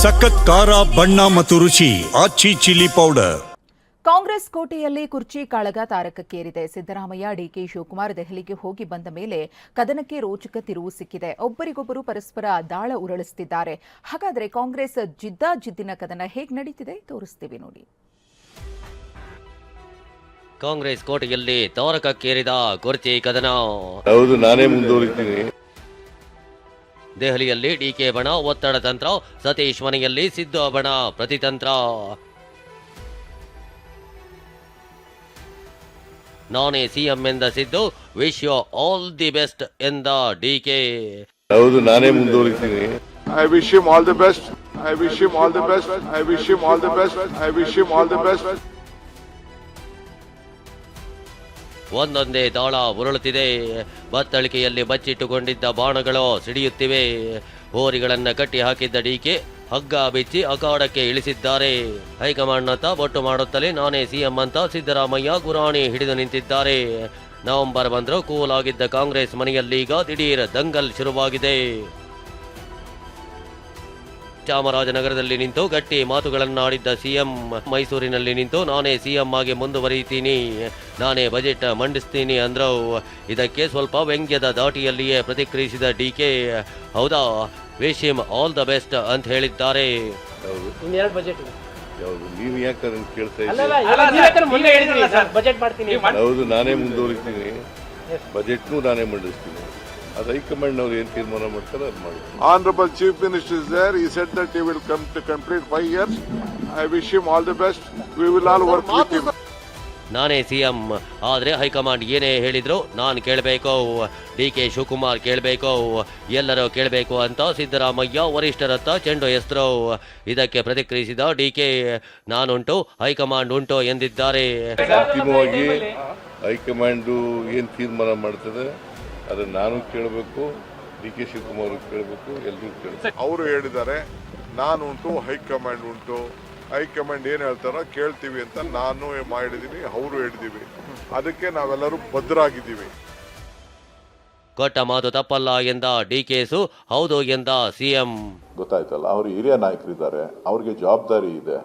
ಸಖತ್ ಖಾರ ಬಣ್ಣ ಮತ್ತು ರುಚಿ ಆಚಿ ಚಿಲ್ಲಿ ಪೌಡರ್. ಕಾಂಗ್ರೆಸ್ ಕೋಟೆಯಲ್ಲಿ ಕುರ್ಚಿ ಕಾಳಗ ತಾರಕಕ್ಕೇರಿದೆ. ಸಿದ್ದರಾಮಯ್ಯ, ಡಿಕೆ ಶಿವಕುಮಾರ್ ದೆಹಲಿಗೆ ಹೋಗಿ ಬಂದ ಮೇಲೆ ಕದನಕ್ಕೆ ರೋಚಕ ತಿರುವು ಸಿಕ್ಕಿದೆ. ಒಬ್ಬರಿಗೊಬ್ಬರು ಪರಸ್ಪರ ದಾಳ ಉರುಳಿಸುತ್ತಿದ್ದಾರೆ. ಹಾಗಾದರೆ ಕಾಂಗ್ರೆಸ್ ಜಿದ್ದಾಜಿದ್ದಿನ ಕದನ ಹೇಗೆ ನಡೀತಿದೆ ತೋರಿಸ್ತೀವಿ ನೋಡಿ. ಕಾಂಗ್ರೆಸ್ ಕೋಟೆಯಲ್ಲಿ ತಾರಕಕ್ಕೇರಿದ ಕುರ್ಚಿ ಕದನ. ಹೌದು, ನಾನೇ ಮುಂದುವರಿತೀನಿ. ದೆಹಲಿಯಲ್ಲಿ ಡಿಕೆ ಬಣ ಒತ್ತಡ ತಂತ್ರ, ಸತೀಶ್ ಮನೆಯಲ್ಲಿ ಸಿದ್ದು ಬಣ ಪ್ರತಿತಂತ್ರ. ನಾನೇ ಸಿಎಂ ಎಂದ Siddu, wish you all the best ಎಂದ ಡಿಕೆ. ಹೌದು, ನಾನೇ ಮುಂದುವರಿತೀನಿ. I wish him all the best. I wish him all the best. I wish him all the best. I wish him all the best. ಒಂದೊಂದೇ ದಾಳ ಉರುಳುತ್ತಿದೆ. ಬತ್ತಳಿಕೆಯಲ್ಲಿ ಬಚ್ಚಿಟ್ಟುಕೊಂಡಿದ್ದ ಬಾಣಗಳು ಸಿಡಿಯುತ್ತಿವೆ. ಹೋರಿಗಳನ್ನ ಕಟ್ಟಿ ಹಾಕಿದ್ದ DK ಹಗ್ಗ ಬಿಚ್ಚಿ ಅಖಾಡಕ್ಕೆ ಇಳಿಸಿದ್ದಾರೆ. ಹೈಕಮಾಂಡ್ನತ್ತ ಬೊಟ್ಟು ಮಾಡುತ್ತಲೇ ನಾನೇ ಸಿಎಂ ಅಂತ ಸಿದ್ದರಾಮಯ್ಯ ಗುರಾಣಿ ಹಿಡಿದು ನಿಂತಿದ್ದಾರೆ. ನವೆಂಬರ್ ಬಂದರೂ ಕೂಲ್ ಆಗಿದ್ದ ಕಾಂಗ್ರೆಸ್ ಮನೆಯಲ್ಲೀಗ ದಿಢೀರ್ ದಂಗಲ್ ಶುರುವಾಗಿದೆ. ಚಾಮರಾಜನಗರದಲ್ಲಿ ನಿಂತು ಗಟ್ಟಿ ಮಾತುಗಳನ್ನಾಡಿದ್ದ ಸಿಎಂ ಮೈಸೂರಿನಲ್ಲಿ ನಿಂತು ನಾನೇ ಸಿಎಂ ಆಗಿ ಮುಂದುವರಿತೀನಿ, ನಾನೇ ಬಜೆಟ್ ಮಂಡಿಸ್ತೀನಿ ಅಂದ್ರು. ಇದಕ್ಕೆ ಸ್ವಲ್ಪ ವ್ಯಂಗ್ಯದ ದಾಟಿಯಲ್ಲಿಯೇ ಪ್ರತಿಕ್ರಿಯಿಸಿದ ಡಿಕೆ, ಹೌದಾ, wish him all the best ಅಂತ ಹೇಳಿದ್ದಾರೆ. ನೀವು ಯಾಕೆ ಕೇಳ್ತಾ ಇದ್ದೀರಿ? ಹೌದು, ನಾನೇ ಮುಂದುವರಿತೀನಿ. ಬಜೆಟ್ನು ನಾನೇ ಮಂಡಿಸ್ತೀನಿ. ಅದು ಹೈಕಮಾಂಡ್ ಅವ್ರು ಏನು ತೀರ್ಮಾನ ಮಾಡ್ತಾರೆ ಅದು ಮಾಡಿ. Honorable Chief Minister is there. He said that he will come to complete 5 years. I wish him all the best. We will all work with him. ನಾನೇ ಸಿಎಂ ಆದ್ರೆ ಹೈಕಮಾಂಡ್ ಏನೇ ಹೇಳಿದ್ರು ನಾನು ಕೇಳಬೇಕು, ಡಿಕೆ ಶಿವಕುಮಾರ್ ಕೇಳಬೇಕು, ಎಲ್ಲರೂ ಕೇಳಬೇಕು ಅಂತ ಸಿದ್ದರಾಮಯ್ಯ ವರಿಷ್ಠರತ್ತ ಚೆಂಡು ಎಸ್ತರು. ಇದಕ್ಕೆ ಪ್ರತಿಕ್ರಿಯಿಸಿದ ಡಿಕೆ, ನಾನುಂಟು ಹೈಕಮಾಂಡ್ ಉಂಟು ಎಂದಿದ್ದಾರೆ. ಅಂತಿಮವಾಗಿ ಹೈಕಮಾಂಡು ಏನು ತೀರ್ಮಾನ ಮಾಡ್ತದೆ ಅದನ್ನು ನಾನು ಕೇಳಬೇಕು, ಡಿ ಕೆ ಶಿವಕುಮಾರ್ ಕೇಳಬೇಕು, ಎಲ್ಲರೂ ಕೇಳಬೇಕು. ಅವರು ಹೇಳಿದ್ದಾರೆ ನಾನು ಉಂಟು, ಹೈಕಮಾಂಡ್ ಉಂಟು, ಹೈಕಮಾಂಡ್ ಏನು ಹೇಳ್ತಾರೋ ಕೇಳ್ತೀವಿ ಅಂತ ನಾನು ಮಾಡಿದೀನಿ, ಅವರು ಹೇಳಿದೀವಿ. ಅದಕ್ಕೆ ನಾವೆಲ್ಲರೂ ಭದ್ರಾಗಿದ್ದೀವಿ. ಕೊಟ್ಟ ಮಾತು ತಪ್ಪಲ್ಲ ಎಂದ ಡಿಕೆಸು, ಹೌದು ಎಂದ ಸಿಎಂ. ಗೊತ್ತಾಯ್ತಲ್ಲ, ಅವರು ಹಿರಿಯ ನಾಯಕರಿದ್ದಾರೆ, ಅವ್ರಿಗೆ ಜವಾಬ್ದಾರಿ ಇದೆ.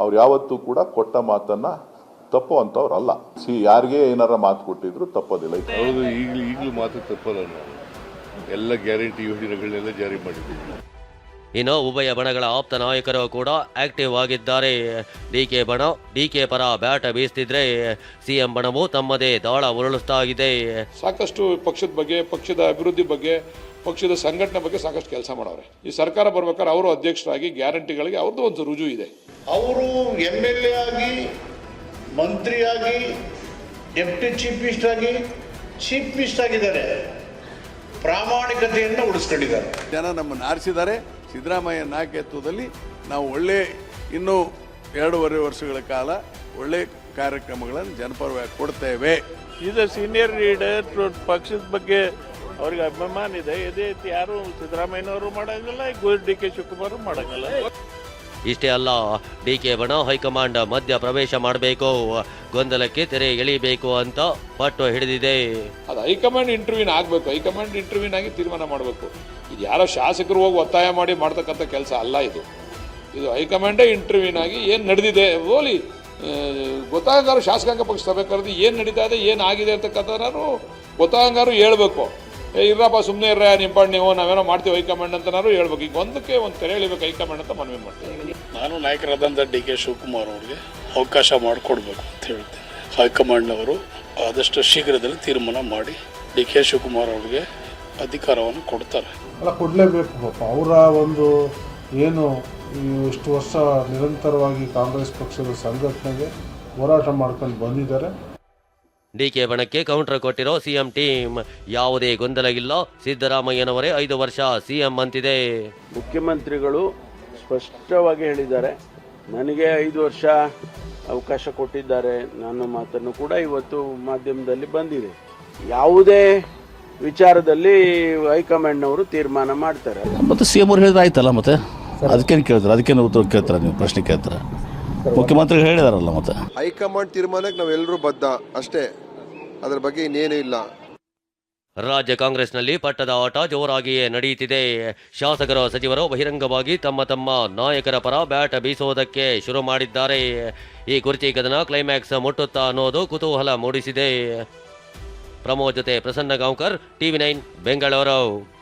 ಅವ್ರು ಯಾವತ್ತೂ ಕೂಡ ಕೊಟ್ಟ ಮಾತನ್ನ ತಪ್ಪು ಅಂತವ್ರಲ್ಲ. ಯಾರಿಗೆ ಏನಾರ ಮಾತು ಕೊಟ್ಟಿದ್ರು ತಪ್ಪೋದಿಲ್ಲ. ಹೌದು, ಈಗಲೂ ಮಾತು ತಪ್ಪಲ್ಲ. ನಾವು ಎಲ್ಲ ಗ್ಯಾರಂಟಿ ಯೋಜನೆಗಳನ್ನೆಲ್ಲ ಜಾರಿ ಮಾಡಿದ್ದೀವಿ. ಇನ್ನು ಉಭಯ ಬಣಗಳ ಆಪ್ತ ನಾಯಕರು ಕೂಡ ಆಕ್ಟಿವ್ ಆಗಿದ್ದಾರೆ. ಡಿಕೆ ಬಣ ಡಿಕೆ ಪರ ಬ್ಯಾಟ ಬೀಸ್ತಿದ್ರೆ ಸಿಎಂ ಬಣವು ತಮ್ಮದೇ ದಾಳ ಉರುಳಿಸ್ತಾ ಇದೆ. ಸಾಕಷ್ಟು ಪಕ್ಷದ ಬಗ್ಗೆ, ಪಕ್ಷದ ಅಭಿವೃದ್ಧಿ ಬಗ್ಗೆ, ಪಕ್ಷದ ಸಂಘಟನೆ ಬಗ್ಗೆ ಸಾಕಷ್ಟು ಕೆಲಸ ಮಾಡವ್ರೆ. ಈ ಸರ್ಕಾರ ಬರ್ಬೇಕಾದ್ರೆ ಅವರು ಅಧ್ಯಕ್ಷರಾಗಿ ಗ್ಯಾರಂಟಿಗಳಿಗೆ ಅವ್ರದ್ದು ಒಂದು ರುಜು ಇದೆ. ಅವರು MLA ಆಗಿ, ಮಂತ್ರಿಯಾಗಿ, ಡೆಪ್ಟಿ ಚೀಫ್ ಮಿನಿಸ್ಟರ್ ಆಗಿ, ಚೀಫ್ ಮಿನಿಸ್ಟರ್ ಆಗಿದ್ದಾರೆ. ಪ್ರಾಮಾಣಿಕತೆಯನ್ನು ಉಳಿಸ್ಕೊಂಡಿದ್ದಾರೆ. ಜನ ನಮ್ಮನ್ನು ಆರಿಸಿದ್ದಾರೆ. ಸಿದ್ದರಾಮಯ್ಯ ನಾಯಕತ್ವದಲ್ಲಿ ನಾವು ಒಳ್ಳೆ ಇನ್ನೂ 2.5 ವರ್ಷಗಳ ಕಾಲ ಒಳ್ಳೆ ಕಾರ್ಯಕ್ರಮಗಳನ್ನು ಜನಪರವಾಗಿ ಕೊಡ್ತೇವೆ. ಇದು ಸೀನಿಯರ್ ಲೀಡರ್, ಪಕ್ಷದ ಬಗ್ಗೆ ಅವ್ರಿಗೆ ಅಭಿಮಾನ ಇದೆ. ಇದೇ ಯಾರು ಸಿದ್ದರಾಮಯ್ಯನವರು ಮಾಡೋಂಗಿಲ್ಲ, ಡಿ.ಕೆ. ಶಿವಕುಮಾರ್ ಮಾಡೋಂಗಿಲ್ಲ. ಇಷ್ಟೇ ಅಲ್ಲ, ಡಿಕೆ ಬಣ ಹೈಕಮಾಂಡ್ ಮಧ್ಯ ಪ್ರವೇಶ ಮಾಡಬೇಕು, ಗೊಂದಲಕ್ಕೆ ತೆರೆ ಎಳಿಬೇಕು ಅಂತ ಪಟ್ಟು ಹಿಡಿದಿದೆ. ಅದು ಹೈಕಮಾಂಡ್ ಇಂಟರ್ವ್ಯೂನ್ ಆಗಬೇಕು. ಹೈಕಮಾಂಡ್ ಇಂಟರ್ವ್ಯೂನ್ ಆಗಿ ತೀರ್ಮಾನ ಮಾಡಬೇಕು. ಇದು ಯಾರೋ ಶಾಸಕರು ಹೋಗಿ ಒತ್ತಾಯ ಮಾಡಿ ಮಾಡ್ತಕ್ಕಂಥ ಕೆಲಸ ಅಲ್ಲ. ಇದು ಹೈಕಮಾಂಡೇ ಇಂಟರ್ವ್ಯೂನ್ ಆಗಿ ಏನು ನಡೆದಿದೆ ಓಲಿ ಗೊತ್ತಾಗಾರು ಶಾಸಕಾಂಗ ಪಕ್ಷ ಸಭೆ ಕರೆದು ಏನು ನಡೀತಾ ಇದೆ, ಏನಾಗಿದೆ ಅಂತಕ್ಕಂಥನಾರು ಗೊತ್ತಾಗಾರು ಹೇಳ್ಬೇಕು. ಇರ್ರಪ್ಪ, ಸುಮ್ಮನೆ ಇರ್ರ, ನಿಂಪಾಡ್ ನೀವು, ನಾವೇನೋ ಮಾಡ್ತೀವಿ ಹೈಕಮಾಂಡ್ ಅಂತನಾರು ಹೇಳ್ಬೇಕು. ಈಗ ಒಂದಕ್ಕೆ ಒಂದು ತೆರೆ ಎಳಿಬೇಕು ಹೈಕಮಾಂಡ್ ಅಂತ ಮನವಿ ಮಾಡ್ತೀವಿ. ನಾನು ನಾಯಕರಾದಂಥ ಡಿ.ಕೆ. ಶಿವಕುಮಾರ್ ಅವರಿಗೆ ಅವಕಾಶ ಮಾಡಿಕೊಡ್ಬೇಕು ಅಂತ ಹೇಳ್ತೀನಿ. ಹೈಕಮಾಂಡ್ನವರು ಆದಷ್ಟು ಶೀಘ್ರದಲ್ಲಿ ತೀರ್ಮಾನ ಮಾಡಿ ಡಿ.ಕೆ. ಶಿವಕುಮಾರ್ ಅವರಿಗೆ ಅಧಿಕಾರವನ್ನು ಕೊಡ್ತಾರೆ. ಅಲ್ಲ, ಕೊಡಲೇಬೇಕು ಪಾಪ. ಅವರ ಒಂದು ಏನು ಇಷ್ಟು ವರ್ಷ ನಿರಂತರವಾಗಿ ಕಾಂಗ್ರೆಸ್ ಪಕ್ಷದ ಸಂಘಟನೆಗೆ ಹೋರಾಟ ಮಾಡ್ಕೊಂಡು ಬಂದಿದ್ದಾರೆ. ಡಿಕೆ ಬಣಕ್ಕೆ ಕೌಂಟರ್ ಕೊಟ್ಟಿರೋ ಸಿಎಂ ಟೀಮ್, ಯಾವುದೇ ಗೊಂದಲ ಇಲ್ಲ, ಸಿದ್ದರಾಮಯ್ಯನವರೇ 5 ವರ್ಷ ಸಿಎಂ ಅಂತಿದೆ. ಮುಖ್ಯಮಂತ್ರಿಗಳು ಸ್ಪಷ್ಟವಾಗಿ ಹೇಳಿದ್ದಾರೆ, ನನಗೆ 5 ವರ್ಷ ಅವಕಾಶ ಕೊಟ್ಟಿದ್ದಾರೆ. ನನ್ನ ಮಾತನ್ನು ಕೂಡ ಇವತ್ತು ಮಾಧ್ಯಮದಲ್ಲಿ ಬಂದಿದೆ. ಯಾವುದೇ ವಿಚಾರದಲ್ಲಿ ಹೈಕಮಾಂಡ್ನವರು ತೀರ್ಮಾನ ಮಾಡ್ತಾರೆ. ಮತ್ತೆ ಸಿಎಂ ಅವ್ರು ಹೇಳಿದ್ರೆ ಆಯ್ತಲ್ಲ, ಮತ್ತೆ ಅದಕ್ಕೇನು ಕೇಳ್ತಾರೆ? ಅದಕ್ಕೇನು ಉತ್ತರ ಕೇಳ್ತಾರೆ? ನೀವು ಪ್ರಶ್ನೆ ಕೇಳ್ತಾರೆ. ಮುಖ್ಯಮಂತ್ರಿಗಳು ಹೇಳಿದಾರಲ್ಲ. ಮತ್ತೆ ಹೈಕಮಾಂಡ್ ತೀರ್ಮಾನಕ್ಕೆ ನಾವೆಲ್ಲರೂ ಬದ್ಧ ಅಷ್ಟೇ, ಅದ್ರ ಬಗ್ಗೆ ಇನ್ನೇನು ಇಲ್ಲ. ರಾಜ್ಯ ಕಾಂಗ್ರೆಸ್ನಲ್ಲಿ ಪಟ್ಟದ ಆಟ ಜೋರಾಗಿಯೇ ನಡೆಯುತ್ತಿದೆ. ಶಾಸಕರು ಸಚಿವರು ಬಹಿರಂಗವಾಗಿ ತಮ್ಮ ತಮ್ಮ ನಾಯಕರ ಪರ ಬ್ಯಾಟ್ ಬೀಸೋದಕ್ಕೆ ಶುರು ಮಾಡಿದ್ದಾರೆ. ಈ ಕುರ್ಚಿ ಕದನ ಕ್ಲೈಮ್ಯಾಕ್ಸ್ ಮುಟ್ಟುತ್ತಾ ಅನ್ನೋದು ಕುತೂಹಲ ಮೂಡಿಸಿದೆ. ಪ್ರಮೋದ್ ಜೊತೆ ಪ್ರಸನ್ನ ಗಾಂವ್ಕರ್, TV9 ಬೆಂಗಳೂರು.